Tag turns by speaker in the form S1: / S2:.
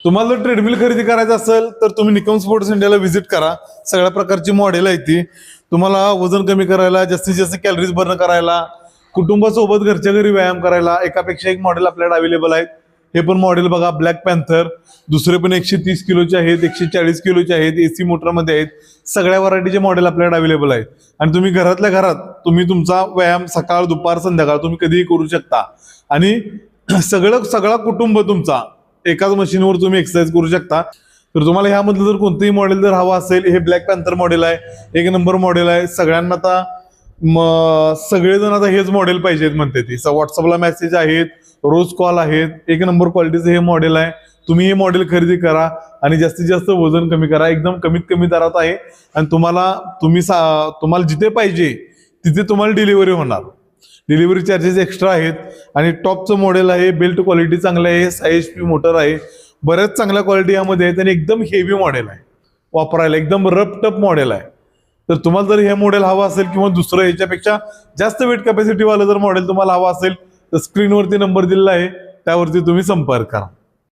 S1: तुम्हाला जर ट्रेडमिल खरेदी करायचं असेल तर तुम्ही निकम स्पोर्ट्स इंडियाला व्हिजिट करा. सगळ्या प्रकारची मॉडेल आहे ती. तुम्हाला वजन कमी करायला, जास्तीत जास्त कॅलरीज बर्न करायला, कुटुंबासोबत घरच्या घरी व्यायाम करायला एकापेक्षा एक मॉडेल आपल्याकडे अवेलेबल आहेत. हे पण मॉडेल बघा, ब्लॅक पॅन्थर, दुसरे पण 130 किलोचे आहेत, 140 किलोचे आहेत, AC मोटरमध्ये आहेत. सगळ्या व्हरायटीचे मॉडेल आपल्याकडे अवेलेबल आहेत. आणि तुम्ही घरातल्या घरात तुम्ही तुमचा व्यायाम सकाळ दुपार संध्याकाळ तुम्ही कधीही करू शकता. आणि सगळा कुटुंब तुमचा एकाच मशीनवर तुम्ही एक्सरसाइज करू शकता. तर तुम्हाला ह्यामधलं जर कोणतंही मॉडेल जर हवा असेल, हे ब्लॅक पॅन्थर मॉडेल आहे, 1 नंबर मॉडेल आहे. सगळ्यांना आता सगळेजण आता हेच मॉडेल पाहिजेत म्हणते ती. व्हॉट्सअपला मेसेज आहेत, रोज कॉल आहेत. 1 नंबर क्वालिटीचं हे मॉडेल आहे. तुम्ही हे मॉडेल खरेदी करा आणि जास्तीत जास्त वजन कमी करा. एकदम कमीत कमी दरात आहे आणि तुम्हाला जिथे पाहिजे तिथे तुम्हाला डिलिव्हरी होणार. डिलिव्हरी चार्जेस एक्स्ट्रा आहेत. आणि टॉपचं मॉडेल आहे, बिल्ट क्वालिटी चांगलं आहे, 6 HP मोटर आहे, बऱ्याच चांगल्या क्वालिटी यामध्ये आहेत आणि एकदम हेवी मॉडेल आहे वापरायला, एकदम रफ टफ मॉडेल आहे. तर तुम्हाला जर हे मॉडेल हवं असेल किंवा दुसरं याच्यापेक्षा जास्त वेट कॅपॅसिटी वाला जर मॉडेल तुम्हाला हवा असेल तर स्क्रीनवरती नंबर दिलेला आहे, त्यावरती तुम्ही संपर्क करा.